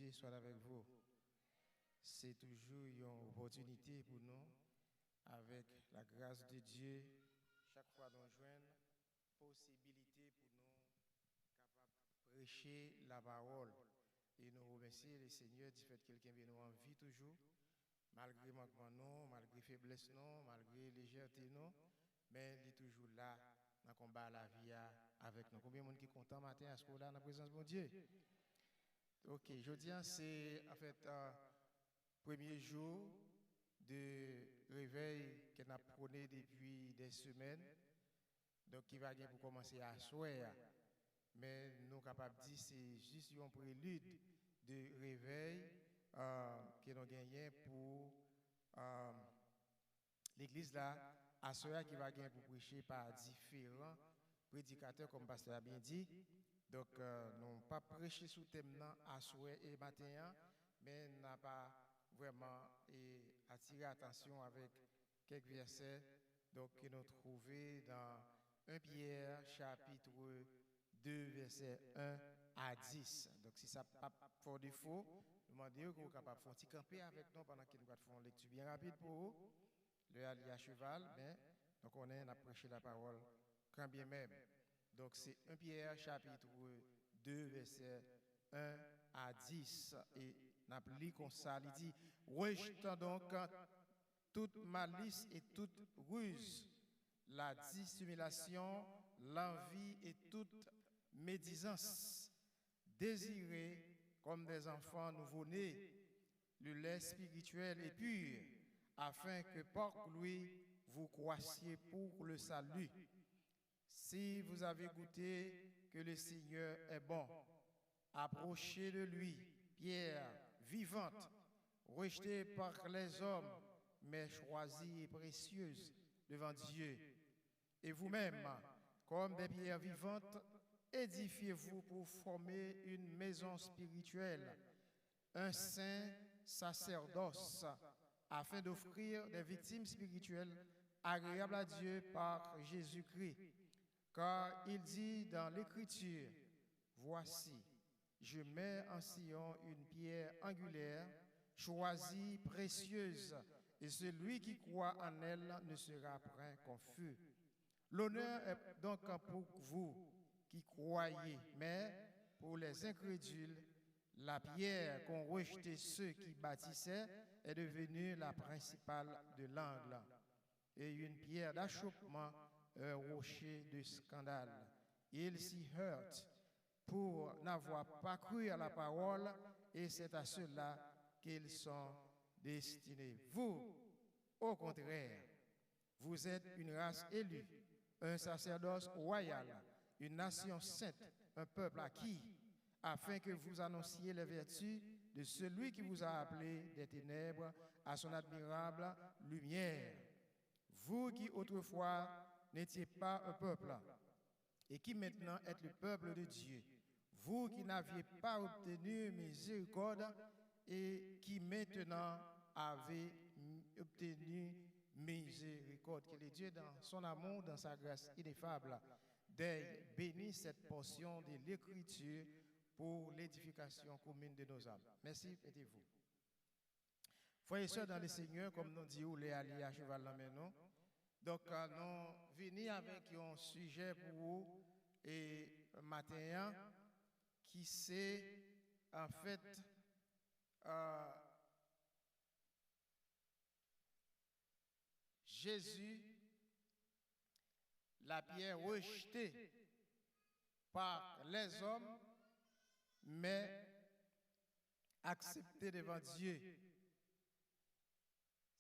Dieu soit avec vous. C'est toujours une opportunité pour nous, avec la grâce de Dieu, chaque fois nous joignons possibilité pour nous capables de prêcher la parole. Et nous remercions le Seigneur du fait que quelqu'un vient nous en vie toujours, malgré manquement non, malgré faiblesse non, malgré légèreté non, mais il est toujours là dans le combat à la vie avec nous. Combien de monde qui est content matin à ce qu'on là dans la présence de mon Dieu? Ok, je dis c'est en fait premier jour de réveil qu'on a prôné depuis des semaines, donc qui va bien pour commencer à soir. Mais nous sommes capables de dire que c'est juste un prélude de réveil que nous gagnons pour l'église là, à soir qui va gagner pour prêcher par différents prédicateurs, comme le pasteur a bien dit. Donc, nous n'avons pas prêché sous thème à soir et matin, mais nous n'avons pas vraiment attiré l'attention avec quelques versets que nous trouvons dans 1 Pierre chapitre 2, versets 1 à 10. Donc, si ça n'a pas fort défaut, nous demandons que vous êtes capable de faire un petit camper avec nous pendant que nous faisons une lecture bien rapide pour vous. Le aller à cheval, mais donc on a prêché la parole quand bien même. Donc, c'est 1 Pierre chapitre 2, versets 1 à 10. Et nous lisons comme ça, il dit, rejetant donc toute malice et toute ruse, la dissimulation, l'envie et toute médisance, désirez comme des enfants nouveau-nés le lait spirituel et pur, afin que par lui vous croissiez pour le salut. Si vous avez goûté que le Seigneur est bon, approchez de lui, pierre vivante, rejetée par les hommes, mais choisie et précieuse devant Dieu. Et vous-même, comme des pierres vivantes, édifiez-vous pour former une maison spirituelle, un saint sacerdoce, afin d'offrir des victimes spirituelles agréables à Dieu par Jésus-Christ. Car il dit dans l'Écriture, « Voici, je mets en Sion une pierre angulaire, choisie, précieuse, et celui qui croit en elle ne sera point confus. » L'honneur est donc pour vous qui croyez, mais pour les incrédules, la pierre qu'ont rejeté ceux qui bâtissaient est devenue la principale de l'angle, et une pierre d'achoppement, un rocher de scandale. Ils s'y heurtent pour n'avoir pas cru à la parole, et c'est à cela qu'ils sont destinés. Vous, au contraire, vous êtes une race élue, un sacerdoce royal, une nation sainte, un peuple acquis, afin que vous annonciez les vertus de celui qui vous a appelé des ténèbres à son admirable lumière. Vous qui autrefois n'étiez pas un peuple et qui maintenant êtes le peuple de Dieu, vous qui n'aviez pas obtenu miséricorde et qui maintenant avez obtenu miséricorde. Que le Dieu, dans son amour, dans sa grâce ineffable, d'aider bénir cette portion de l'Écriture pour l'édification commune de nos âmes. Merci, mettez-vous. Frères et sœurs dans le Seigneur, comme nous disons, les alliés à cheval là maintenant. Donc, nous venons avec un sujet pour vous et matin qui c'est en fait Jésus, la pierre rejetée par les hommes, mais acceptée devant Dieu.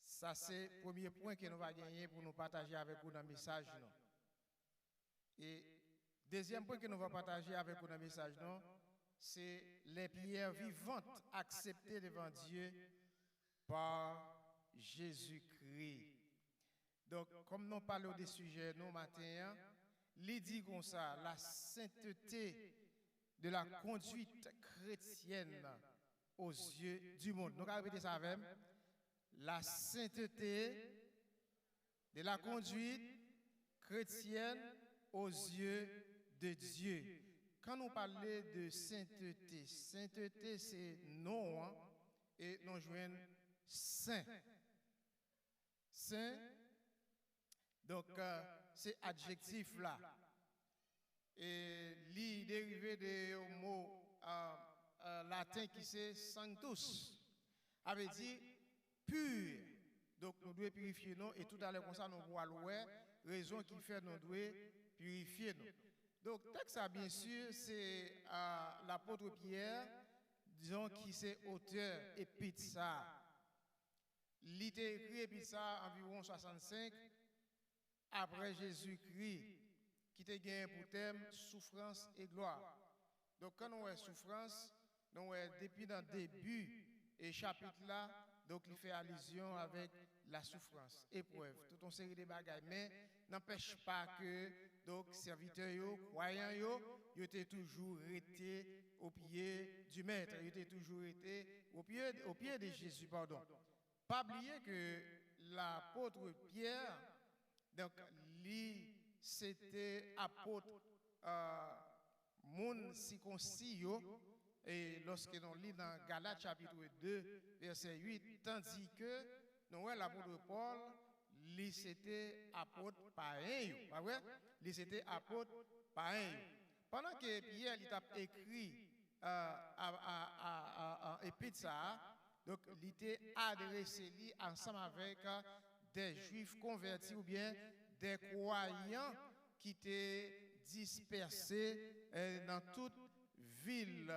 Ça, c'est le premier point que nous allons gagner pour nous partager avec vous dans le message. Et deuxième point que nous allons partager avec vous dans le message, c'est les pierres vivantes acceptées devant Dieu par Jésus-Christ. Donc, comme nous parlons des sujets, nous, matin, il dit comme ça, la sainteté de la conduite chrétienne aux yeux du monde. Nous allons répéter ça avec moi. La sainteté de la conduite chrétienne aux yeux de Dieu. quand nous parlons de sainteté, sainteté c'est non, hein, et nous joignons saint. Saint, donc c'est adjectif là. Et li dérivé des mots latin qui c'est sanctus, avait dit pur. Donc nous devons purifier nous et tout à l'heure comme ça nous voyons raison qui fait nous devons purifier nous. Donc texte ça bien sûr c'est l'apôtre Pierre, disons qui c'est auteur épître ça. Il a écrit épître ça environ 65 après Jésus-Christ qui te gagné pour thème souffrance et gloire. Donc quand on a souffrance, nous depuis dans le début et chapitre là, donc il fait allusion avec la souffrance, épreuve, toute une série de bagages, mais n'empêche pas que donc serviteurs yo, croyants yo, ils étaient toujours été au pied du maître, ils étaient toujours été au pied de Jésus, pardon. Pas oublier que l'apôtre Pierre, donc lui c'était apôtre moun circoncis et lorsque nous lit dans Galates chapitre 2 verset 8 tandis que nous voyons l'apôtre Paul lui c'était apôtre païen pas vrai lui c'était apôtre païen pendant que Pierre il a écrit épître ça donc il était adressé lui ensemble avec des juifs convertis ou bien des croyants qui étaient dispersés dans toute ville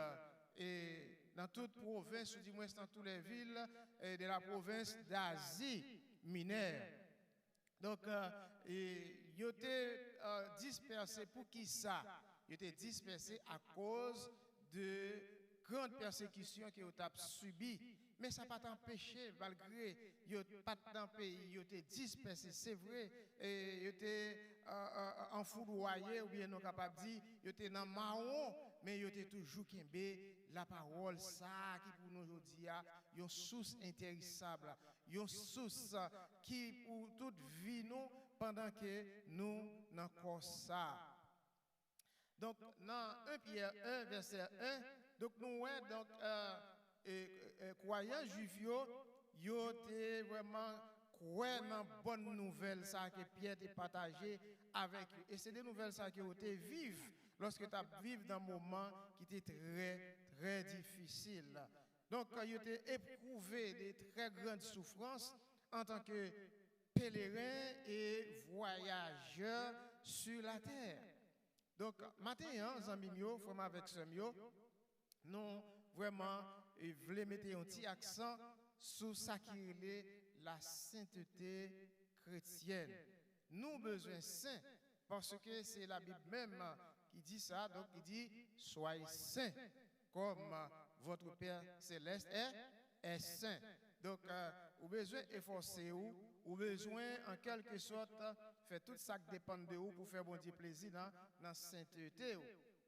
et dans toute province, ou du moins dans toutes les villes de la province d'Asie mineure. Donc, ils étaient dispersés pour qui ça? Ils étaient dispersés à cause de grandes persécutions qu'ils ont subies. Mais ça n'a pas empêché, malgré qu'ils n'ont pas dans le pays, ils étaient dispersés, c'est vrai, et ils étaient enfourroyés, ou bien nous capable de dire, ils étaient dans le marron, mais ils étaient toujours kimbé la parole, ça qui pour nous aujourd'hui, une source intéressable, une source qui pour toute vie nous, pendant que nous n'avons ça. Donc, dans 1 Pierre 1, verset 1, donc nous donc croyants juifs yo étaient vraiment croyant dans bonne nouvelle ça que Pierre a partagé avec eux. Et c'est des nouvelles ça qui ont été vives lorsque tu as vécu dans un moment qui était très très difficile. Donc il a été éprouvé des très grandes souffrances en tant que pèlerin et voyageur sur la terre. Donc maintenant, Zambimio, forme avec Semio, nous vraiment voulons mettre un petit accent sur ça qui est la sainteté chrétienne. Nous avons besoin saint parce que c'est la Bible même qui dit ça, donc il dit soyez saints comme votre Père céleste est saint. Donc vous avez besoin d'efforcer vous avez besoin en quelque sorte faire tout ça qui dépend de vous pour faire bon Dieu plaisir dans la sainteté.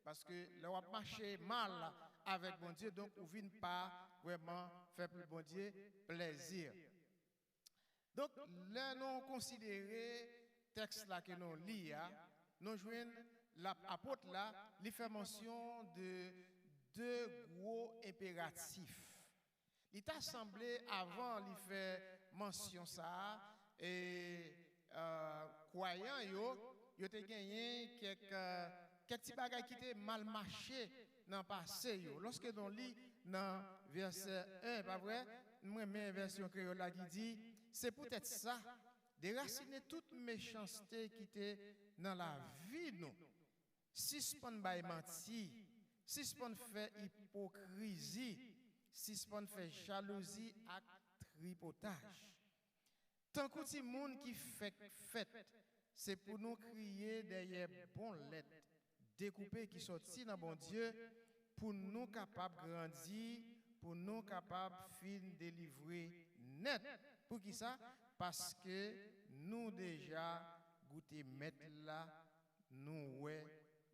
Parce que là, on marche mal avec bon Dieu, donc on ne vient pas vraiment faire pour bon Dieu plaisir. Donc, là, nous considérons le texte là que nous lisons, nous jouons l'apôtre là, il fait mention de deux gros impératifs. Il t'a semblé avant, il fait mention ça, et croyant, il a gagné quelques petits bagages qui étaient mal marchés dans le passé. Lorsque nous lisons dans verset 1, pas vrai? Moi, une version créole qui dit c'est peut-être ça, déraciner toute méchanceté qui était dans la vie, nous. Si ce n'est pas menti, si ce n'est pas fait hypocrisie, si ce n'est pas fait jalousie et tripotage. Tant que les gens qui fait fête, c'est pour nous crier derrière bon lettres découpées qui sortent dans bon Dieu, pour nous capables de grandir, pour nous capables de délivrer net. Pour qui ça? Parce que nous déjà goûté mettre là, nous ouais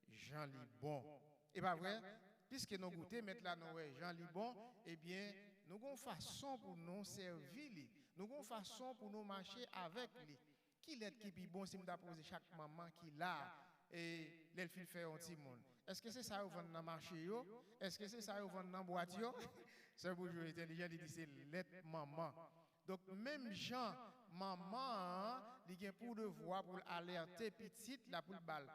Jean Libon. Et pas vrai? Puisque nous goûté mettre là, nous ouais Jean Libon, eh bien, nous avons une façon pour nous servir. Nous avons une façon pour nous marcher avec lui. Qui est qui est bon si nous avons posé chaque maman qui l'a et l'elle fait un petit monde. Est-ce que c'est ça vous vendez dans le marché? Est-ce que c'est ça vous vendez dans la boîte? C'est pour jouer intelligent, il dit c'est lettre maman. Donc, même Jean, maman, il a pour devoir pour alerter petite, là pour le bal.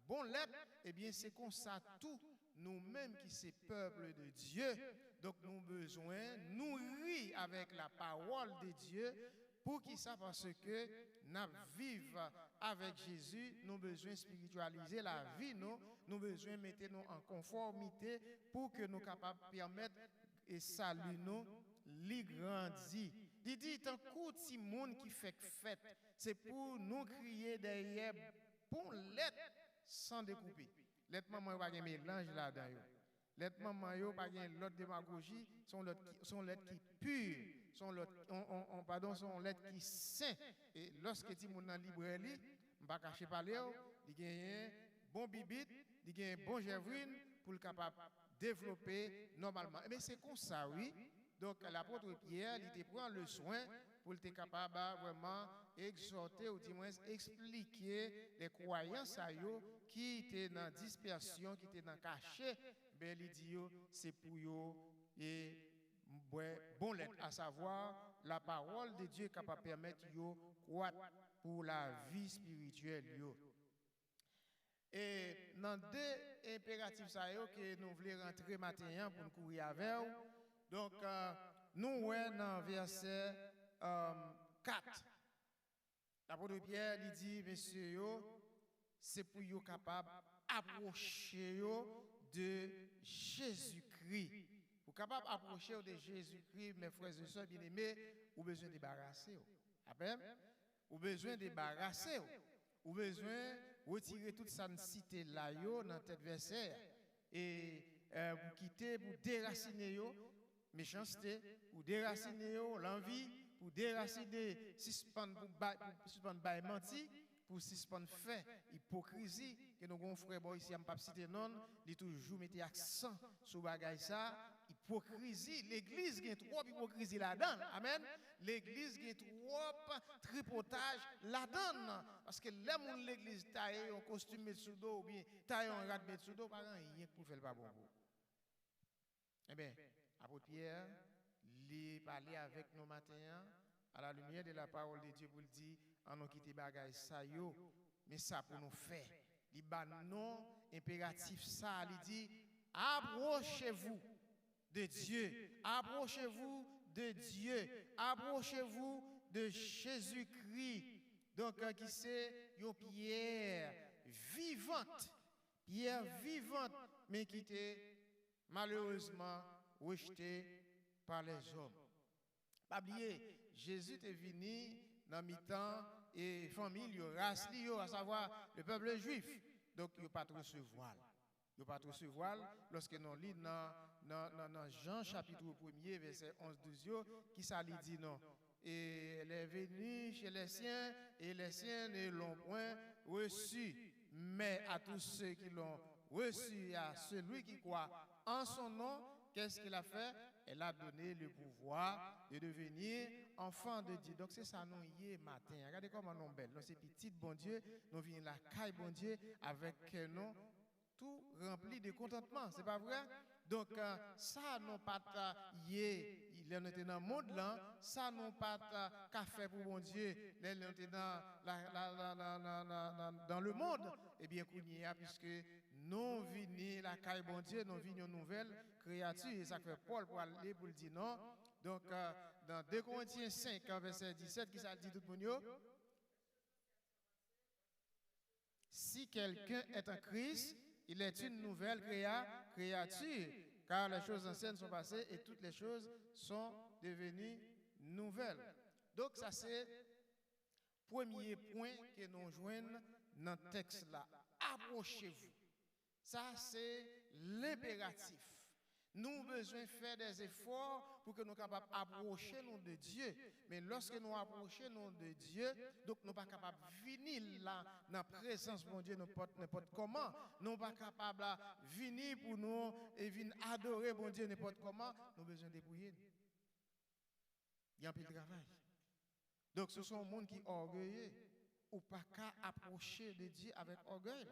Bon lettre, eh bien, c'est comme ça tout. Nous-mêmes qui sommes peuple de Dieu, donc nous avons besoin de nourrir avec la parole de Dieu. Pour qui ça? Parce que nous vivons avec Jésus, nous avons besoin de spiritualiser la vie, nous avons besoin de mettre nous en conformité pour que nous soyons capables de permettre et saluer nous, les grandis. Il dit, tant que monde qui fait fête, c'est pour nous crier derrière pour lettre sans découper. Lettre maman, il n'y a pas de mélange là-dedans. Lettre maman, il n'y a pas de l'autre démagogie, sont lettres qui pures, sont lettres qui saint. Et lorsque tu es dans la librairie, je ne vais pas cacher par là, il y a un bon bibite, il y a un bon gévrine pour le capable développer normalement. Mais c'est comme ça, oui. Donc l'apôtre Pierre, il te prend le soin pour être capable de vraiment exhorter ou du moins expliquer les croyances à eux qui étaient dans la dispersion, qui étaient dans le cachet. Ben, il dit c'est pour eux et bon lettre, à savoir la parole de Dieu capable de permettre de croître pour la vie spirituelle. Et dans deux impératifs que nous voulons rentrer maintenant pour nous courir avec vous. Donc, nous voyons dans verset 4. L'apôtre Pierre il dit, messieurs, c'est pour vous capable d'approcher de Jésus-Christ. Pour capable d'approcher de Jésus-Christ, mes frères et sœurs bien-aimés, vous avez besoin de débarrasser. Amen. Vous avez besoin de débarrasser. Vous avez besoin de retirer toute cette cité là dans tête verset et vous quitter, vous déraciner méchanceté, pour déraciner l'envie, pour déraciner suspendre bail menti, pour suspendre fait hypocrisie que nos grands frères ici à pas citer non, ils toujours mettre accent sur bagay ça, hypocrisie, l'église qui est trop hypocrisie là-dedans. Amen. L'église qui est trop tripotage là-dedans parce que les gens l'église taille en costume metsudo ou bien taille en rat metsudo pas rien pour faire pas bon. Eh bien, apôtre Pierre, il parlait avec nous matin à la lumière de la parole de Dieu pour le dire, en nous quitter bagay ça yo, mais ça pour nous faire. Il bat non impératif ça, il dit approchez-vous de Dieu, approchez-vous de Dieu, approchez-vous de Jésus-Christ. Donc qui c'est une pierre vivante, mais qui était malheureusement rejeté par les hommes. Pas oublier, Jésus est venu dans mi-temps et famille, race, à savoir le peuple juif. Donc, il n'y a pas trop ce voile. Il n'y a pas trop ce voile lorsque nous lisons dans Jean chapitre 1er, verset 11-12, qui ça lui dit non. Et elle est venue chez les siens et les siens ne l'ont point reçu. Mais à tous ceux qui l'ont reçu, à celui qui croit en son nom, qu'est-ce qu'il a fait? Elle a donné le pouvoir de devenir enfant de Dieu. Donc c'est ça nous hier matin. Regardez comment nous belle. Nous c'est petit bon Dieu, nous venons la caille bon Dieu avec nous tout rempli de contentement, c'est pas vrai? Donc ça nous pas hier, il était dans le monde là, ça nous pas café pour bon Dieu, il était dans le monde. Eh bien puisque nous venons la caille bon Dieu, nous venons une nouvelle créature et ça fait Paul pour aller pour le dire non. Donc dans 2 Corinthiens 5 verset 17 qui ça dit tout le monde? Si quelqu'un est en Christ, il est une nouvelle créature, car les choses anciennes sont passées et toutes les choses sont devenues nouvelles. Donc ça c'est le premier point que nous joignons dans le texte là. Approchez-vous. Ça c'est l'impératif. Nous avons besoin de faire des efforts pour que nous soyons capables d'approcher nous de Dieu. Mais lorsque nous approchons nous de Dieu, donc nous ne sommes pas capables de venir là, dans la présence de Dieu, n'importe comment. Nous ne sommes pas capables de venir pour nous et venir adorer bon Dieu n'importe comment. Nous avons besoin de débrouiller. Il y a un peu de travail. Donc ce sont des gens qui sont orgueilleux ou pas qu'à approcher de Dieu avec orgueil.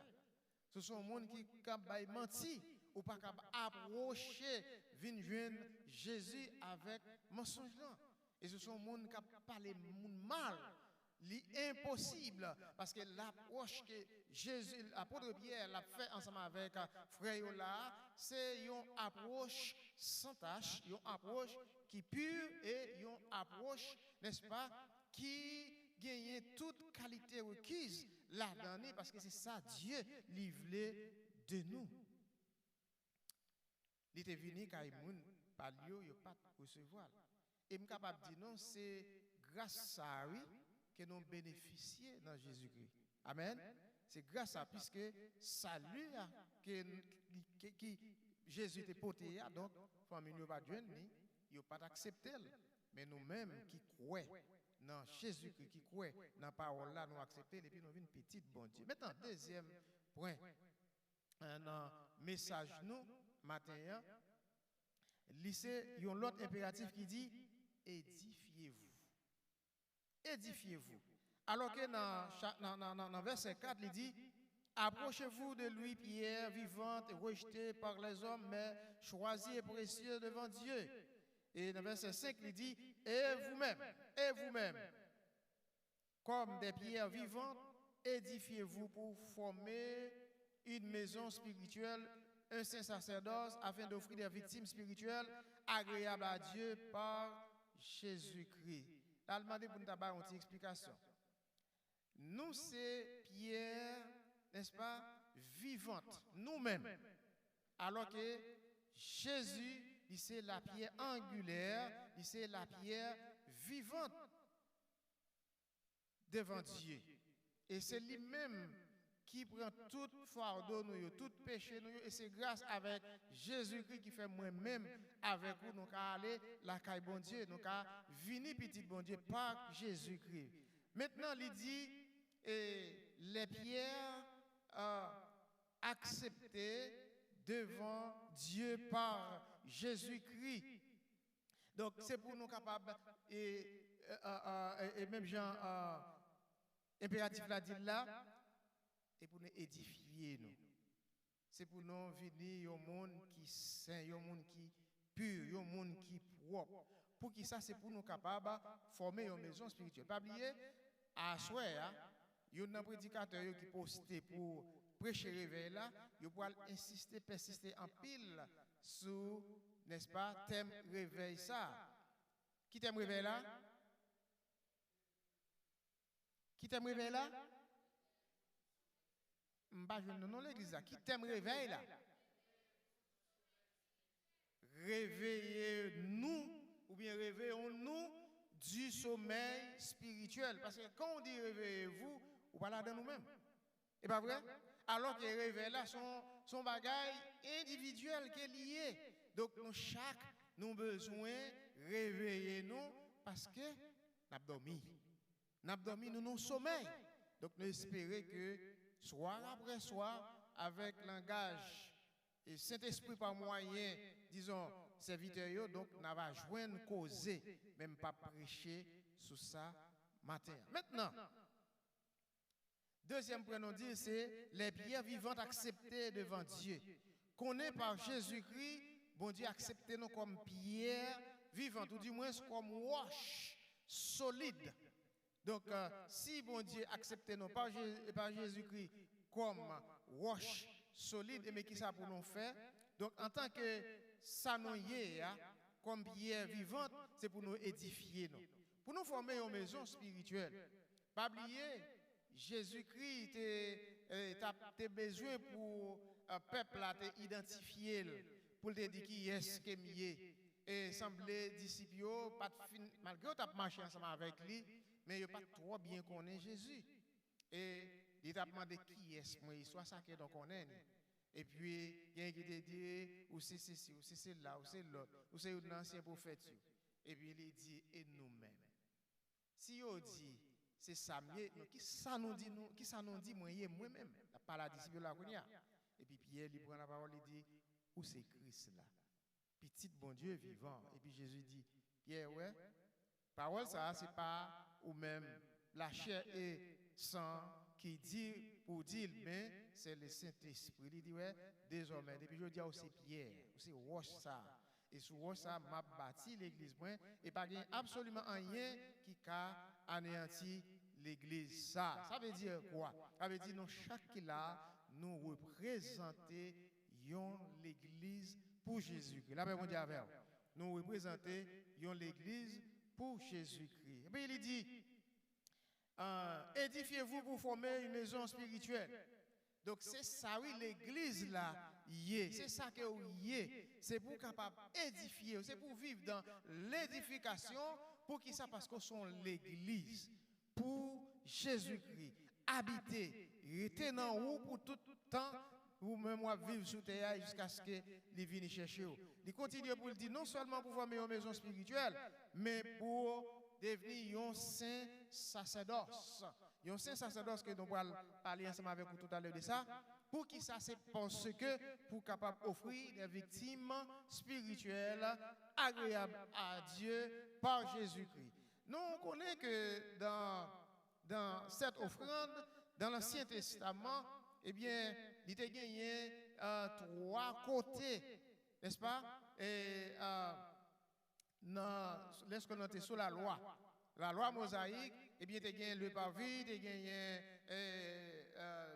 Ce sont des gens qui ont menti ou pas capable approcher, venir joindre Jésus avec mensonge là. Et ce sont des gens qui parlent mal. L'impossible, parce que l'approche que Jésus, l'apôtre Pierre l'a fait ensemble avec frère là, c'est une approche sans tâche, une approche qui pure et une approche, n'est-ce pas, qui gagne toute qualité requise là-dedans, parce que c'est ça Dieu livré de nous. Il était venu quand il par lui, il n'a pas recevoir. Et je suis capable de dire non, c'est grâce à lui que nous bénéficions dans Jésus-Christ. Amen. C'est grâce à puisque salut que Jésus était porté, donc famille ne pas joindre, il pas accepté. Mais nous-mêmes qui croyons dans Jésus-Christ, qui croyons dans la parole là, nous acceptons et puis nous venons petite bon Dieu. Maintenant, deuxième point, un message nous matin, lycée, il y a l'autre impératif qui dit édifiez-vous. Édifiez-vous. Alors que dans verset 4, il dit approchez-vous de lui, pierre vivante, rejetée par les hommes, mais choisie et précieuse devant Dieu. Et dans verset 5, il dit et vous-même, comme des pierres vivantes, édifiez-vous pour former une maison spirituelle, un saint sacerdoce, afin d'offrir des victimes spirituelles agréables à Dieu par Jésus-Christ. Là, je demande pour nous avoir une petite explication. Nous, c'est pierre, n'est-ce pas, vivante, nous-mêmes. Alors que Jésus, c'est la pierre angulaire, c'est la pierre vivante devant Dieu. Et c'est lui-même qui prend tout fardeau, tout péché, et c'est grâce avec Jésus-Christ qui fait moi-même avec vous, nous aller la caille bon Dieu, nous venir petit bon Dieu par Jésus-Christ. Maintenant, il dit, les pierres acceptées devant Dieu par Jésus-Christ. Donc, c'est pour nous capables, et même Jean, impératif l'a dit là, et pour nous édifier nous. C'est pour nous venir au monde qui saint, au monde qui pur, au monde qui propre. Pour qui ça, c'est pour nous capables de former une maison spirituelle. Pas oublier, à soir, il y a un prédicateur qui posté pour prêcher réveil là, il pourra insister, persister en pile sur, n'est-ce pas, thème réveil ça. Qui t'aime réveil là? Qui t'aime réveil là? Non, l'église là. Qui t'aime réveil là? Réveillez-nous ou bien réveillons-nous du sommeil spirituel. Parce que quand on dit réveillez-vous, on parle de nous-mêmes. Et pas vrai? Alors que les réveils là sont bagailles individuelles qui sont liées. Donc nous chaque nous besoin réveiller-nous parce que nous avons dormi. Nous avons dormi, nous nous sommeil. Donc nous espérons que soir après soir, avec langage et Saint-Esprit par moyen, disons, serviteur, donc nous allons joindre causer, même pas prêcher sur ça matin. Maintenant, deuxième point, nous dit, c'est les pierres vivantes acceptées devant Dieu. Qu'on est par Jésus-Christ, bon Dieu accepte nous comme pierres vivantes, ou du moins comme roche solide. Donc, si bon Dieu accepte nous par Jésus-Christ comme roche solide, mais qui ça pour nous faire? Donc, en tant que ça nous y est, comme pierre vivante, c'est pour nous édifier. Nous. Pour nous former une maison spirituelle. Pas oublier, Jésus-Christ a besoin pour un peuple à t'identifier, pour te dire qui est-ce qui est mieux. Et sembler disciples, malgré que tu as marché ensemble avec lui, mais il n'a pas trop bien connaît Jésus. Et il t'a demandé qui est-ce moi, soit ça que donc on est. Et puis, il y a qui te dit, ou c'est ceci, ou c'est là, ou c'est l'autre, ou c'est un ancien prophète. Et puis il dit, et nous-mêmes. Si on dit, c'est ça, qui ça nous dit, qui ça nous dit, moi-même, par la disciple là qu'on y a. Et puis Pierre, il prend la parole, il dit, où c'est Christ là? Petit bon Dieu vivant. Et puis Jésus dit, Pierre, ouais, parole ça, c'est pas ou même la chair et sang qui dit pour dire, mais c'est le Saint-Esprit. Il dit, ouais, désormais, depuis je dis aussi Pierre, aussi roche ça. Et sur roche ça, m'a bâti l'église, et pas absolument rien qui a anéanti l'église. Ça veut dire quoi? Ça veut dire, nous, chaque là, nous représenter l'église pour Jésus-Christ. Là, on dit avec nous représenter l'église pour Jésus-Christ. Et puis il dit, édifiez-vous pour former une maison spirituelle. Donc c'est ça, oui, l'église là, c'est ça que c'est pour capable édifier, c'est pour vivre dans l'édification, pour qui ça? Parce que sont l'église pour Jésus-Christ. Habiter, rester dans vous pour tout temps, ou même vivre sous terre jusqu'à ce qu'il vienne chercher. Il continue pour le dire, non seulement pour former une maison spirituelle, mais pour devenir un saint sacerdoce. Un saint sacerdoce que nous allons parler ensemble avec vous tout à l'heure de ça. Pour qui ça? C'est parce que pour capable offrir des victimes spirituelles agréables à Dieu par Jésus-Christ. Nous connaissons que dans cette offrande, dans l'Ancien Testament, eh bien, il y a gagné 3 côtés, n'est-ce pas? Et lorsqu'on était sous la loi mosaïque, eh bien, il y a gagné le parvis, il y a gagné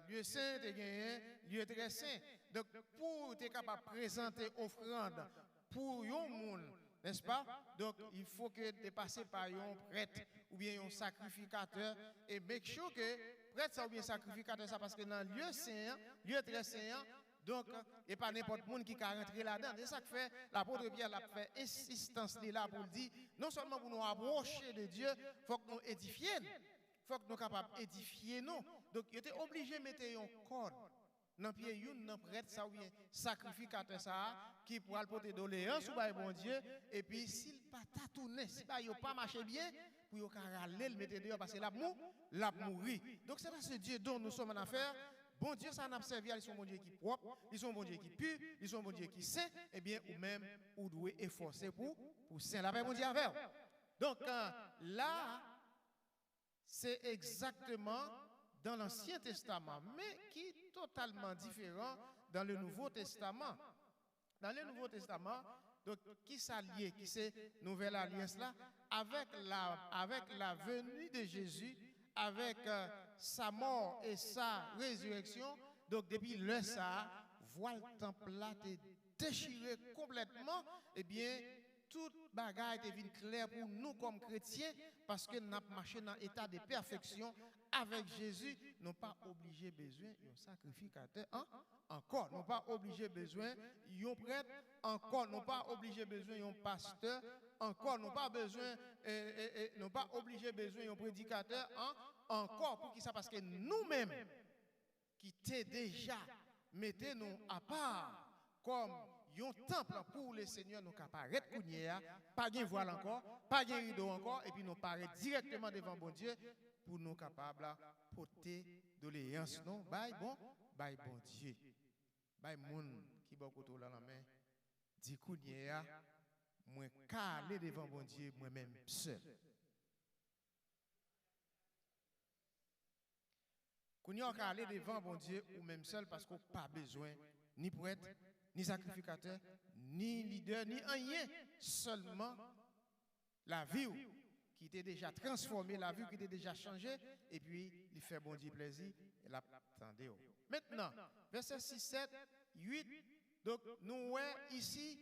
lieu saint, il y a gagné lieu très saint. Donc, pour être capable de présenter offrande pour un monde, n'est-ce pas? Donc, il faut que tu passes par un prêtre ou bien un sacrificateur et make sure que prêtre ça ou bien sacrificateur ça parce que dans le lieu saint, lieu très saint, donc, et pas n'importe qui qui a rentré là-dedans. C'est ça que fait l'apôtre Pierre a fait insistance là pour dire, non seulement pour nous approcher de Dieu, il faut que nous édifions. Il faut que nous soyons capables d'édifier nous. Donc, il était obligé de mettre un code dans le pied d'un prêtre, ça ou bien sacrificateur, ça, qui pourra porter doléance ou bien bon Dieu. Et puis, s'il n'a pas tourné, s'il n'a pas marché bien, pour qu'il râler, le mettre dehors parce que l'a mourir. Donc, c'est là ce Dieu dont nous sommes en affaire. Bon Dieu, ça n'a pas servi, ils sont bon Dieu qui propre, ils sont bon Dieu qui pur, ils sont bon Dieu qui saint, et bien, ou même, ou doit efforcer pour saint. La paix, bon Dieu, avec. Donc, là, c'est exactement dans l'Ancien Testament, mais qui est totalement différent dans le Nouveau Testament. Dans le Nouveau Testament, donc, qui s'allie, qui c'est nouvelle alliance là, avec la venue de Jésus, avec sa mort et sa résurrection, donc depuis le ça, voit le temple là déchiré complètement, eh bien, toute bagaille devient claire pour nous comme chrétiens, parce que nous avons marché dans l'état de perfection avec Jésus, nous pas obligé besoin d'un sacrificateur encore, nous pas obligé besoin d'un prêtre encore, nous pas obligé besoin d'un pasteur encore, nous pas besoin nous pas obligé besoin d'un prédicateur encore. Pour qui ça? Parce que nous-mêmes qui t'es déjà mettez-nous à part comme un temple pour le Seigneur, nous apparaître pas de voile encore, pas de rideau encore, et puis nous paraît directement devant bon Dieu pour nous capables de porter doléance. Non, bye bon Dieu. Bye moun qui beaucoup là la main, dit kounyea, moi calé devant bon Dieu moi-même seul. Kounyea calé devant bon Dieu ou même seul parce qu'on pas besoin ni prêtre, ni sacrificateur, ni leader, ni rien, seulement la vie qui était déjà transformée, la vie qui était déjà changée, et puis il fait bon Dieu plaisir, et l'attendez. Maintenant, verset 6, 7, 8, donc nous voyons ici,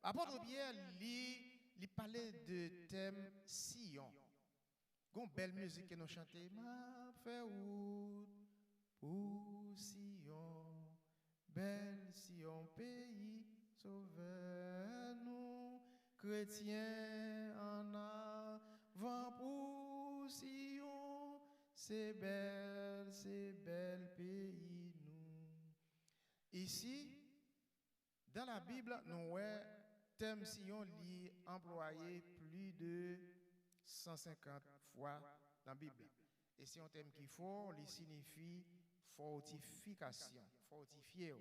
apôtre Pierre, il parlait de thème Sion. Une belle musique que nous chantons, m'a fait route pour Sion. Belle Sion, pays, sauveur nous, chrétiens en avant pour Sion, c'est bel pays nous. Ici, dans la Bible, nous voyons thème Sion li employé plus de 150 fois dans la Bible. Et c'est un thème qui fort, il signifie fortification, fortifié.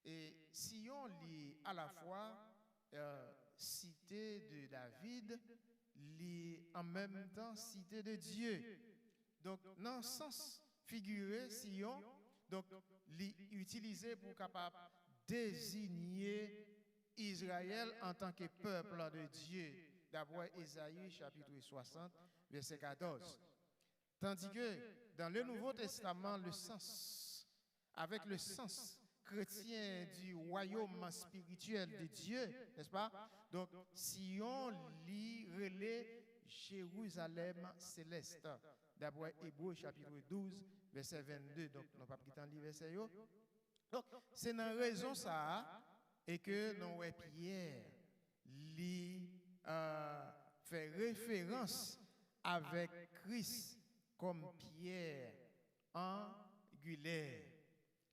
Et Sion lit à la fois cité de David, lit en même temps cité de Dieu. Donc, dans le sens figuré Sion, donc utilisé pour capable désigner Israël en tant que peuple de Dieu. D'abord, Ésaïe chapitre 60, verset 14. Tandis que dans le Nouveau Testament, le sens, avec le sens chrétien du royaume spirituel de Dieu, n'est-ce pas? Donc, Sion lit relais Jérusalem céleste. D'abord, Hébreux chapitre 12, verset 22. Donc, nous n'avons pas pris tant de verset. Donc, c'est dans raison ça et que nous, Pierre, fait référence avec Christ comme pierre angulaire.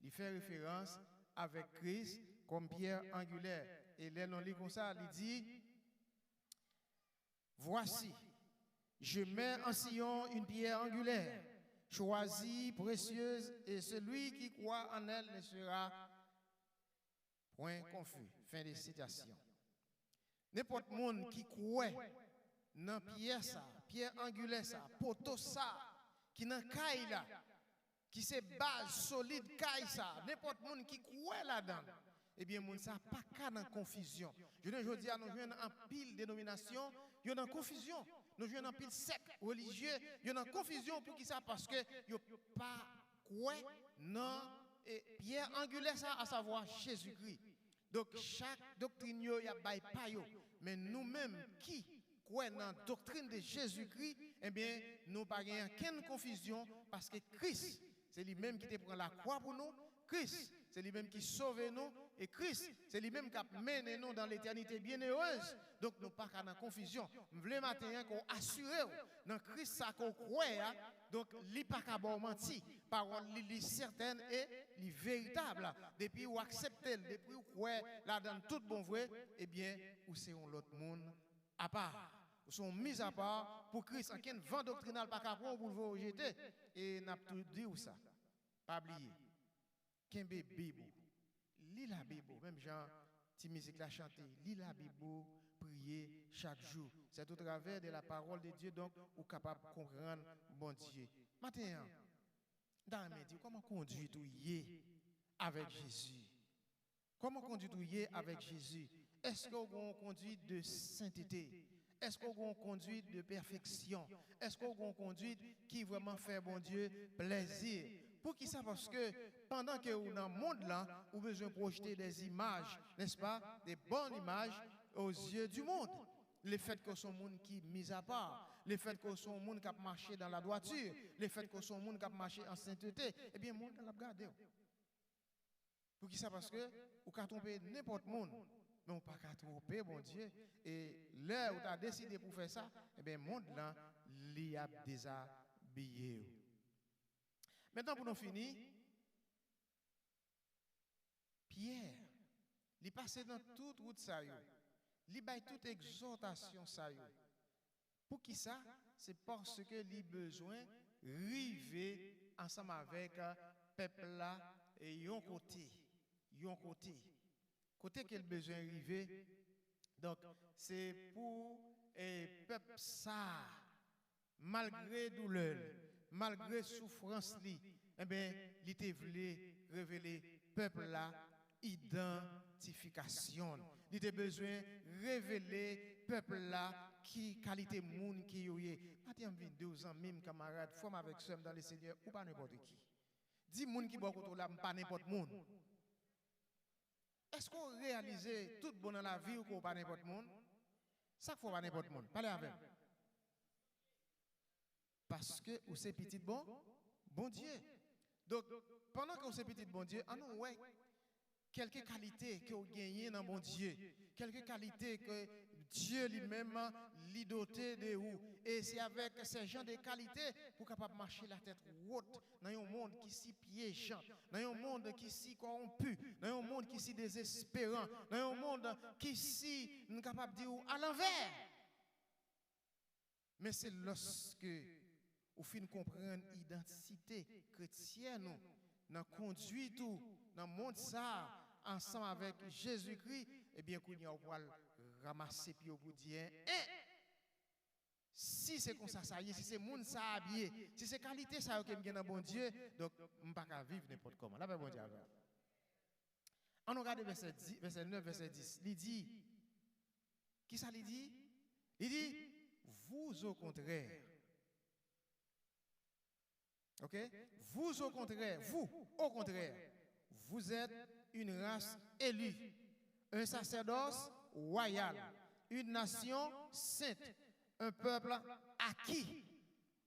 Il fait référence avec Christ comme pierre angulaire. Et là, on lit comme ça, il dit, voici, je mets en Sion une pierre angulaire, choisie, précieuse, et celui qui croit en elle ne sera point confus. Fin de citation. N'importe monde qui croit dans pierre angulaire ça, poteau ça, qui dans caille là, qui c'est base solide caille ça, n'importe monde qui croit là-dedans, eh bien monde ça pas qu'à dans confusion. Je dis à nous jouons en pile dénomination, il y a en confusion. Nous jouons en pile secte religieux, il y a en confusion pour qui ça parce que il pas quoi non pierre angulaire ça à savoir Jésus-Christ. Donc chaque doctrine il y a bail pas yo, mais nous-mêmes qui croyons dans la doctrine de Jésus-Christ, eh bien nous pas gain aucune confusion parce que Christ c'est lui-même qui te prend la croix pour nous, Christ c'est lui-même qui sauve nous et Christ c'est lui-même qui mène nous dans l'éternité bienheureuse. Donc nous pas dans confusion. Nous voulons matin qu'on assure dans Christ ça qu'on croit, donc li pas ka bon menti, parole li certaine et li véritable. Depuis ou accepter, depuis ou croire là dans tout bon vrai, eh bien ou c'est un autre monde à part. Ou sont mis à part pour Christ en ken vent doctrinal pas ka prendre pour vous rejeter et n'a tout dit ou ça. Pas oublier. Kembe Bible. Lis la Bible, même Jean ti musique la chanter, lis la Bible, prier chaque jour. C'est au travers de la parole de Dieu donc ou capable de comprendre bon Dieu. Maintenant, dans mes dit comment conduire tout avec Jésus? Comment conduire tout avec Jésus? Est-ce qu'on conduit de sainteté? Est-ce qu'on conduit de perfection? Est-ce qu'on conduit qui vraiment fait bon Dieu plaisir? Pour qui ça? Parce que pendant que vous dans le monde là, vous avez besoin de projeter des images, n'est-ce pas? Des bonnes images aux yeux du monde. Le fait que son monde qui mis à part, le fait que son monde qui a marché dans la droiture, le fait que son monde qui a marché en sainteté, eh bien, le monde l'a regardé. Pour qui ça? Parce que vous pouvez tromper n'importe monde, mais vous ne pouvez pas tromper, bon Dieu. Et là où tu as décidé pour faire ça, eh bien, le monde là, l'y a déshabillé. Maintenant, pour nous finir, Pierre, il passe dans toute route ça, il baille toute exhortation ça. Pour qui ça? C'est parce que il besoin river ensemble avec peuple là et yon côté qu'il besoin river. Donc c'est pour peuple ça malgré douleur, malgré souffrance li, eh bien, il te voulait révéler peuple là identification. Il te besoin révéler peuple là qui qualité monde qui yoye. Attends 2 ans même camarade, forme avec somme dans le Seigneur ou pas n'importe qui. Dis monde qui beaucoup là pas n'importe monde. Est-ce qu'on réalise tout bon dans la vie ou pas n'importe monde? Ça faut pas n'importe monde. Parlez avec. Parce que vous c'est petit bon Dieu. Donc pendant que vous êtes petit bon Dieu, ouais quelques qualités que vous gagnez dans mon Dieu, quelques qualités que Dieu lui-même lui doté de vous. Et c'est avec ces gens de qualités pour capable marcher la tête haute dans un monde qui si piégeant, dans un monde qui si corrompu, dans un monde qui si désespérant, dans un monde qui si nous capable de dire à l'envers. Mais c'est lorsque vous finissez comprendre l'identité chrétienne, dans conduit tout dans le monde ça ensemble avec Jésus-Christ, eh bien qu'on y a ramasser puis vous dire Si c'est comme ça y est, si c'est monde ça habillé, si c'est qualité ça que me dans bon Dieu, donc on pas qu'à vivre n'importe comment. Là bon Dieu. On regarde verset 9 verset 10. Il dit qui ça il dit? Il dit vous au contraire. OK? Vous au contraire, vous êtes une race élue, un sacerdoce royal, une nation sainte, un peuple acquis,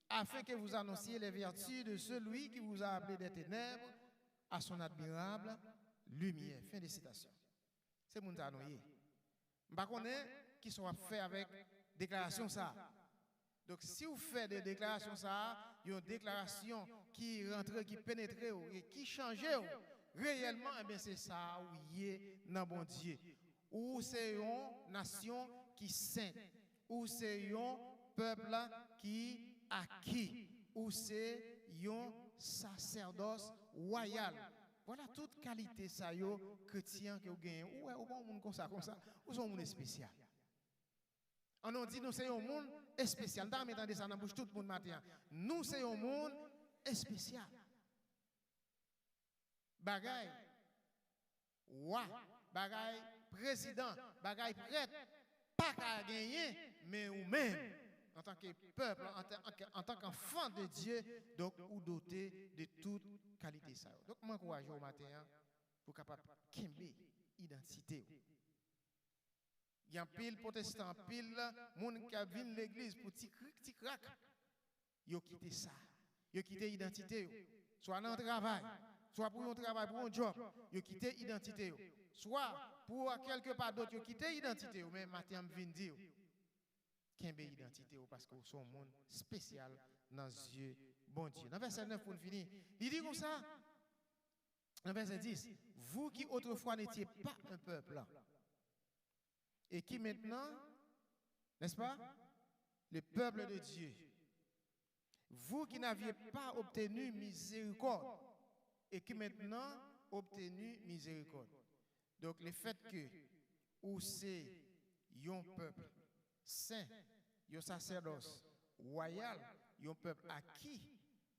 afin que vous annonciez les vertus de celui qui vous a appelé des ténèbres à son admirable lumière. Fin de citation. C'est mon anoye. Je ne connais pas qui sont faits avec déclaration ça. Donc si vous faites des déclarations ça, il y a une déclaration qui rentre, qui pénètre et qui change réellement, eh bien c'est ça où y est dans bon Dieu. Ou c'est une nation qui sainte, ou c'est un peuple qui acquis, ou c'est un sacerdoce royal. Voilà toute qualité ça yo chrétien que vous gagnez. Ou est au monde comme ça, ou sont un monde spécial. On a dit nous c'est un monde spécial. Dans mettant ça dans bouche tout le monde matin. Nous c'est un monde spécial. Bagay roi, bagay président, bagay prêtre, pas qu'à gagner, mais ou même en tant que peuple, en tant qu'enfant de Dieu, donc ou doté de toute qualité ça. Donc moi encourage au matin pour capable kembe identité. Il y a pile protestant, pile monde qui vient l'église pour petit crack. Yo quitté ça. Yo quitté identité. Soit dans le travail, soit pour un travail, pour un job, yo quitté identité. Soit pour quelque part d'autre, yo quitté identité. Mais matin me vient dire qu'un identité parce que sont un monde spécial dans les yeux bon Dieu. Dans verset 9 pour finir, il dit comme ça. Dans verset 10, vous qui autrefois n'étiez pas un peuple et qui maintenant, n'est-ce pas, le peuple de Dieu, vous qui n'aviez pas obtenu miséricorde et qui maintenant obtenu miséricorde. Donc le fait que ou c'est un peuple saint, un sacerdoce royal, un peuple acquis,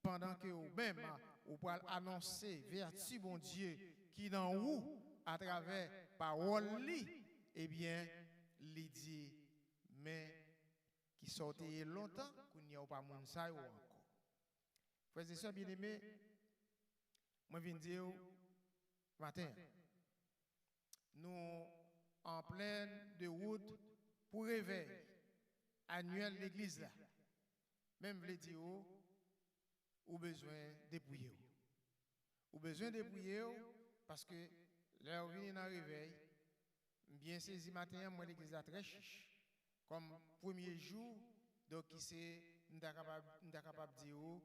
pendant que vous-même vous pouvez annoncer vertu bon Dieu qui dans vous à travers parole li, eh bien, il dit mais qui sortait longtemps qu'on n'y a pas moun sa ou encore. Frères et sœurs bien-aimés, moi je viens dire matin, nous en pleine de route pour réveil annuel de l'église là. Même les dire ou besoin dépouiller. Ou besoin dépouiller parce que l'heure vient dans réveil, bien saisi matin moi l'église là très chiche. Comme premier jour, donc c'est nous capable dire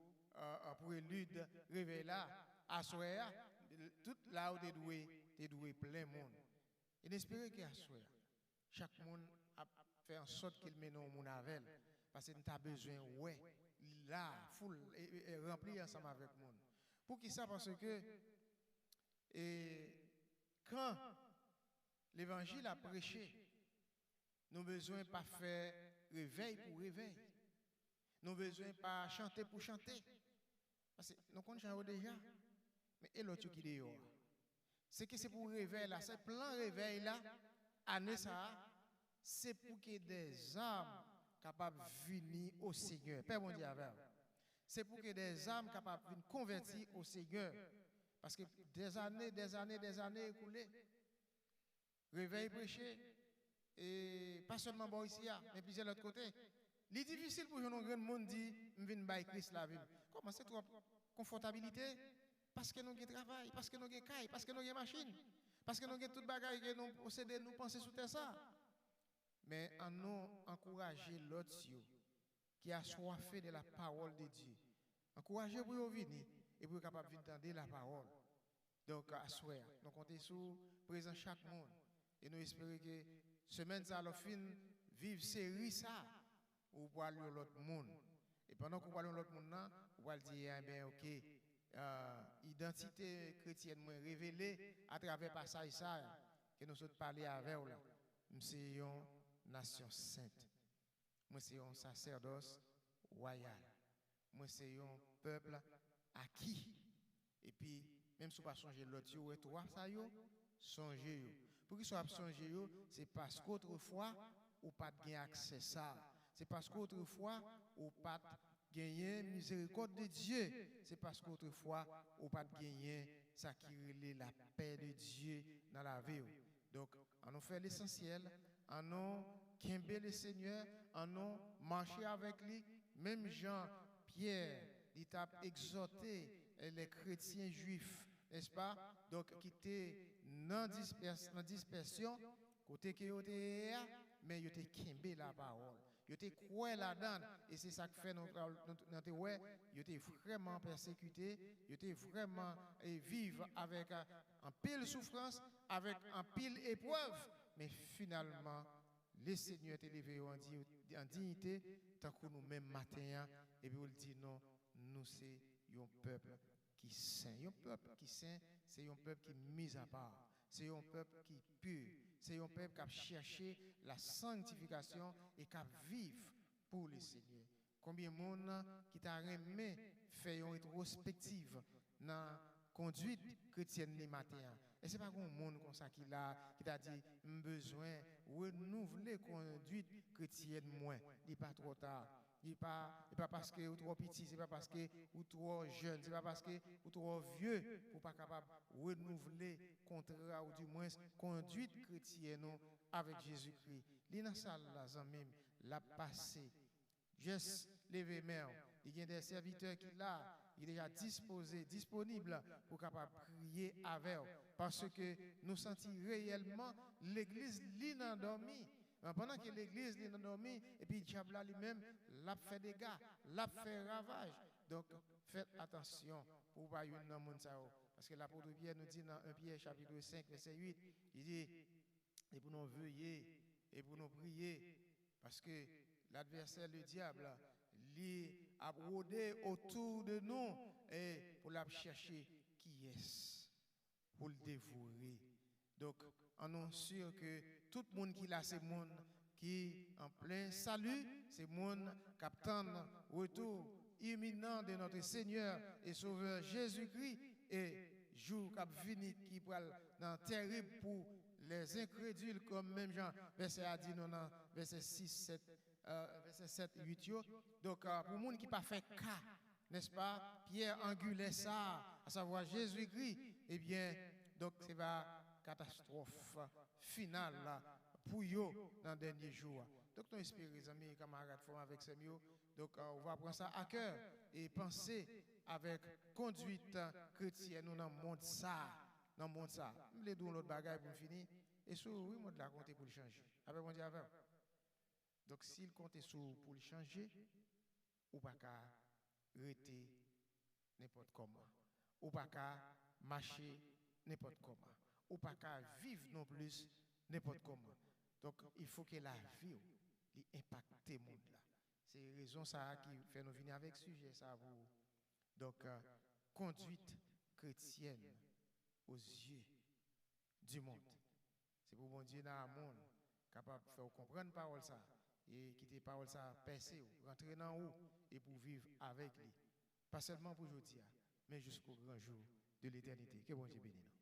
pour élude réveil là à soir tout là où tu doué plein monde. Et d'espérer qu'à soir chaque monde a fait en sorte qu'il mène au monde avec parce que nous avons besoin ouais là full et rempli ensemble avec le monde. Pour qui ça parce que quand l'évangile a prêché, nous n'avons besoin pas faire réveil pour réveil. Nous n'avons besoin pas chanter pour chanter. Parce que nous connaissons déjà. Mais et l'autre qui est dehors. C'est que c'est pour réveil là, c'est plein réveil là, année ça, c'est pour que des âmes capables de venir au Seigneur. Père mon Dieu, c'est pour que des âmes capables de venir convertir au Seigneur. Parce que des années écoulées, réveil prêché, et pas seulement bon ici, mais plusieurs de l'autre côté. Il est difficile pour un grand monde de dire, je viens de Christ la ville. Comment c'est trop confortabilité? Parce que nous avons travail, parce que nous avons caille, parce que nous avons machine, parce que nous avons tout bagaille que nous possédons, nous pensons sous ça. Mais en nous encourager l'autre qui a soifé de la parole de Dieu. Encourager pour venir et pour être capable d'entendre la parole. Donc, à souhait, nous comptons sur présent chaque monde. Et nous espérons que semaine ça, la fin, vivre série ça, ou pour aller à l'autre monde. Et pendant qu'on va à l'autre monde, on va dire, eh bien, ok, identité chrétienne révélée à travers passage ça, que nous sommes parlé avec là. C'est une nation sainte. Moi, c'est un sacerdoce royal. Moi, c'est un peuple acquis. Et puis, même si vous ne pas changer l'autre, vous trois, ça y est, songez. Pour qu'ils soient songez, c'est parce qu'autrefois, vous pas de accès à ça. C'est parce qu'autrefois, vous pas gagné miséricorde de Dieu. C'est parce qu'autrefois, vous pas gagné ça qui relève la paix de Dieu dans la vie. Donc, on nous fait l'essentiel, on nous quimber le Seigneur, on nous marcher avec lui. Même Jean-Pierre, il t'a exhorté les chrétiens juifs, n'est-ce pas? Donc, qui étaient dans dispersion, côté qui était, mais ils étaient quimber la parole. Ils étaient croix là-dedans. Et c'est ça que fait notre ouais. Ils étaient vraiment persécutés. Ils étaient vraiment vivre avec un pile souffrance, avec un pile épreuve. Mais finalement, le Seigneur est élevé en dignité, tant que nous-mêmes matin, et puis il dit non, nous c'est un peuple qui saint. Un peuple qui saint, c'est un peuple qui est mis à part. C'est un peuple qui est pur. C'est un peuple qui a cherché la sanctification et qui vivre pour le Seigneur. Combien de monde qui t'a aimé faire une rétrospective dans la conduite chrétienne les matins? Et ce n'est pas un monde comme ça qui t'a dit besoin de renouveler la conduite chrétienne moins. Il n'est pas trop tard. Il n'est pas parce que vous trop petit, ce n'est pas parce que vous trop jeune, ce n'est pas parce que vous trop vieux pour pas capable de renouveler contrat ou du moins conduite chrétienne avec Jésus-Christ. Il dans salle là, même la passé. Juste lever main. Il y a des serviteurs qui là, il est déjà disposé, disponible pour capable prier avec eux. Parce que nous sentons réellement l'église l'inendormie. Pendant que l'église est endormie, et puis le diable lui-même l'a fait des dégâts, l'a fait ravage. Donc faites attention pour ne pas y avoir monde ça. Parce que l'apôtre Pierre nous dit dans 1 Pierre chapitre 5, verset 8, il dit, et pour nous veiller, et pour nous prier, parce que l'adversaire, le diable, lui a rôdé autour de nous et pour la chercher qui est pour le dévorer. Donc, on est sûr que tout le monde qui là, c'est le monde qui en plein salut, c'est le monde qui attend retour imminent de notre Seigneur et Sauveur Jésus-Christ et jour qui vient qui pourra dans terrible pour les incrédules comme même Jean verset a dit non verset 6 7 verset 7 8 donc pour le monde qui pas fait cas, n'est-ce pas, Pierre angulait ça, à savoir Jésus-Christ, eh bien donc c'est la catastrophe finale là pour eux dans les derniers jours. Donc nous espérons, les amis, camarades, avec ces mots. Donc on va prendre ça à cœur et penser avec conduite chrétienne dans le monde ça. Dans le monde ça. Je vais donner l'autre bagaille pour finir. Et sur oui, moi de la compter pour le changer. Avec mon diable. Donc s'il compte sur pour le changer, ou pas qu'à arrêter n'importe comment. Ou pas qu'à marcher n'importe comment. Ou pas qu'à vivre non plus n'importe comment. Donc il faut que la vie impacte le monde là. C'est la raison ça qui fait nous venir avec sujet ça vous. Donc conduite chrétienne aux yeux du monde. C'est pour bon Dieu dans le monde capable de faire comprendre parole ça et quitter parole ça percer rentrer dans haut et pour vivre avec lui. Pas seulement pour aujourd'hui mais jusqu'au grand jour de l'éternité. Que bon Dieu bénisse.